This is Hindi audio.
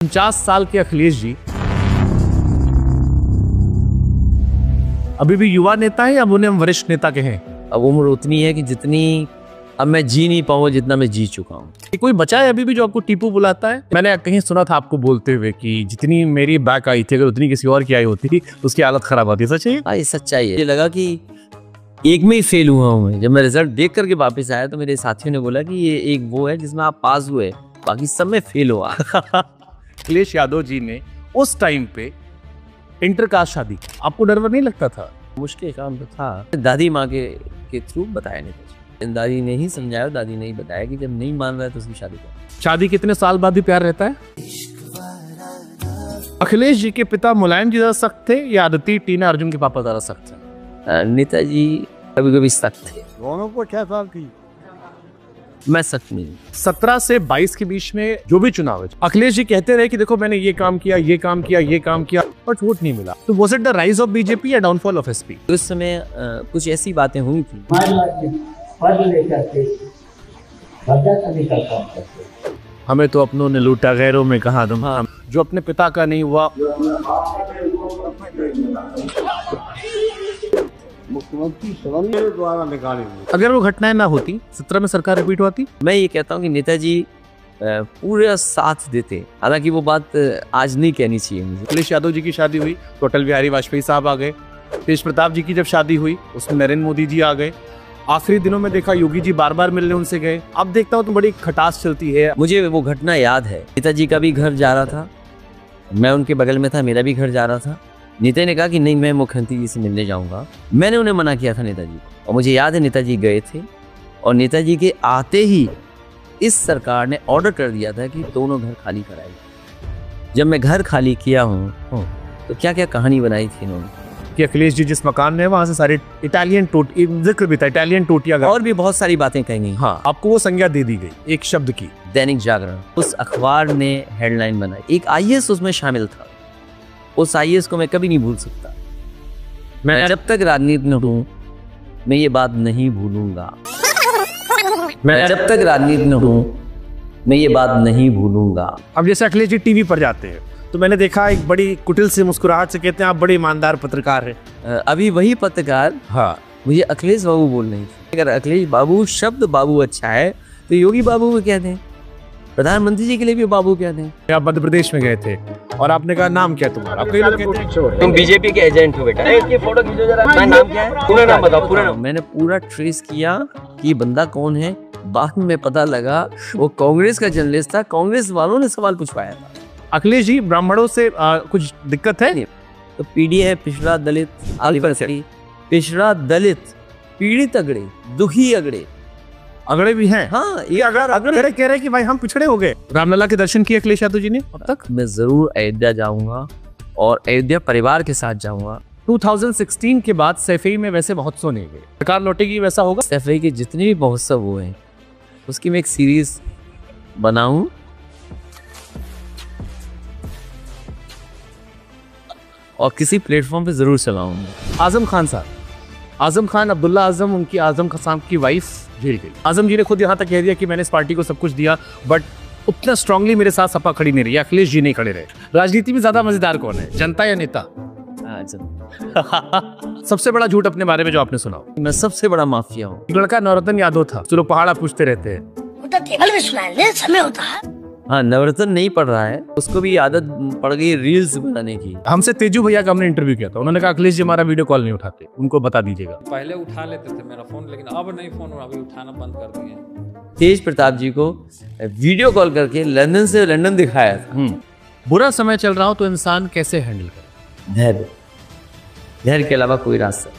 49 साल के अखिलेश जी अभी भी युवा नेता है या उन्हें हम वरिष्ठ नेता कहें? अब उम्र उतनी है कि जितनी अब मैं जी नहीं पाऊँ जितना मैं जी चुका हूँ। कोई बचा है अभी भी जो आपको टीपू बुलाता है? मैंने कहीं सुना था आपको बोलते हुए कि जितनी मेरी बैक आई थी अगर उतनी किसी और की आई होती उसकी हालत खराब होती। सच है? हाँ, ये सच्चाई है। मुझे लगा कि एक में ही फेल हुआ हूँ मैं। जब मैं रिजल्ट देख करके वापस आया तो मेरे साथियों ने बोला कि ये एक वो है जिसमें आप पास हुए, बाकी सब में फेल हुआ। अखिलेश यादव जी ने उस टाइम पे इंटरकास्ट शादी, आपको डर नहीं लगता था? मुश्किल काम तो था। दादी माँ के थ्रू बताया नहीं, दादी ने ही समझाया, दादी ने ही बताया कि जब नहीं मान रहा है तो उसकी शादी कर। शादी कितने साल बाद भी प्यार रहता है? अखिलेश जी के पिता मुलायम जी ज्यादा सख्त थे या आदिति टीना अर्जुन के पापा ज्यादा सख्त थे? नेताजी कभी कभी सख्त थे। दोनों को 6 साल की। मैं सख्त नहीं। 17 से 22 के बीच में जो भी चुनाव है, अखिलेश जी कहते रहे कि देखो मैंने ये काम किया, ये काम किया, ये काम किया, बट वोट नहीं मिला। तो was it the rise of BJP या डाउनफॉल ऑफ एसपी? उस समय कुछ ऐसी बातें हुई थी। हमें तो अपनों ने लूटा, गैरों में कहा दम। हाँ, जो अपने पिता का नहीं हुआ मुख्यमंत्री द्वारा निकाली। अगर वो घटनाएं ना होती 17 में सरकार रिपीट होती? मैं ये कहता हूँ कि नेताजी पूरा साथ देते। हालांकि वो बात आज नहीं कहनी चाहिए मुझे। अखिलेश यादव जी की शादी हुई तो अटल बिहारी वाजपेयी साहब आ गए। तेज प्रताप जी की जब शादी हुई उसमें नरेंद्र मोदी जी आ गए। आखिरी दिनों में देखा योगी जी बार बार मिलने उनसे गए। अब देखता हूँ तो बड़ी खटास चलती है। मुझे वो घटना याद है। नेताजी का भी घर जा रहा था, मैं उनके बगल में था, मेरा भी घर जा रहा था। नेता ने कहा कि नहीं, मैं मुख्यमंत्री जी से मिलने जाऊंगा। मैंने उन्हें मना किया था नेताजी को, और मुझे याद है नेताजी गए थे और नेताजी के आते ही इस सरकार ने ऑर्डर कर दिया था कि दोनों घर खाली कराए। जब मैं घर खाली किया हूँ तो क्या क्या कहानी बनाई थी इन्होंने कि अखिलेश जी जिस मकान में है वहां से सारे इटालियन टोटी, जिक्र भी था इटालियन टोटियां, और भी बहुत सारी बातें कही। हाँ, आपको वो संज्ञा दे दी गई एक शब्द की। दैनिक जागरण, उस अखबार ने हेडलाइन बनाई, एक आईएएस उसमें शामिल था। उस आईएएस को मैं कभी नहीं भूल सकता। मैं जब तक राजनीति में हूँ मैं ये बात नहीं भूलूंगा। मैं जब तक राजनीति में हूँ मैं ये बात नहीं भूलूंगा। अब जैसे अखिलेश जी टीवी पर जाते हैं तो मैंने देखा एक बड़ी कुटिल से मुस्कुराहट से कहते हैं आप बड़े ईमानदार पत्रकार हैं। अभी वही पत्रकार हाँ मुझे अखिलेश बाबू बोल रही थी। अगर अखिलेश बाबू शब्द बाबू अच्छा है तो योगी बाबू को क्या दें, प्रधानमंत्री जी के लिए भी बाबू क्या दें। आप मध्य प्रदेश में गए थे और आपने कहा नाम क्या तुम्हारा? कई लोग कहते हैं तुम बीजेपी के एजेंट हो बेटा। इसकी फोटो खींचो जरा। नाम क्या है? पूरा नाम बताओ। पूरा नाम। मैंने पूरा ट्रेस किया कि बंदा कौन है। बाद में पता लगा वो कांग्रेस का जर्नलिस्ट था। कांग्रेस वालों ने सवाल पूछवाया था। अखिलेश जी ब्राह्मणों से कुछ दिक्कत है? तो पीढ़ी है, पिछड़ा दलित, पिछड़ा दलित, पीड़ित अगड़े, दुखी अगड़े, अगड़े भी हैं। हाँ, ये अगड़े कह रहे हैं कि भाई हम पिछड़े हो गए। रामलला के दर्शन किए अखिलेश यादव जी ने अब तक? मैं जरूर अयोध्या जाऊंगा और अयोध्या परिवार के साथ जाऊंगा। 2016 के बाद सैफई में वैसे महोत्सव नहीं हुए, सरकार लौटेगी वैसा होगा? सैफई के जितने भी महोत्सव हुए हैं उसकी मैं एक सीरीज बनाऊं और किसी प्लेटफॉर्म पे जरूर चलाऊंगा। आजम खान साहब, आजम खान अब्दुल्ला आजम, उनकी आजम खान की वाइफ जेल गई। आजम जी ने खुद यहाँ तक कह दिया कि मैंने इस पार्टी को सब कुछ दिया, बट उतना स्ट्रांगली मेरे साथ सपा खड़ी नहीं रही, अखिलेश जी नहीं खड़े रहे। राजनीति में ज्यादा मजेदार कौन है, जनता या नेता? सबसे बड़ा झूठ अपने बारे में जो आपने सुना? मैं सबसे बड़ा माफिया हूँ। एक लड़का नवरत्न यादव था जो लोग पहाड़ा पूछते रहते हैं, टेबल में सुनाने समय होता है। हाँ, नवरत्न नहीं पढ़ रहा है, उसको भी आदत पड़ गई रील्स बनाने की। हमसे तेजू भैया का हमने इंटरव्यू किया था, उन्होंने कहा अखिलेश जी हमारा वीडियो कॉल नहीं उठाते, उनको बता दीजिएगा। पहले उठा लेते थे मेरा फोन, लेकिन अब नहीं, फोन अभी उठाना बंद कर दिए। तेज प्रताप जी को वीडियो कॉल करके लंदन से लंदन दिखाया था। बुरा समय चल रहा हो तो इंसान कैसे हैंडल करे? धैर्य, धैर्य के अलावा कोई रास्ता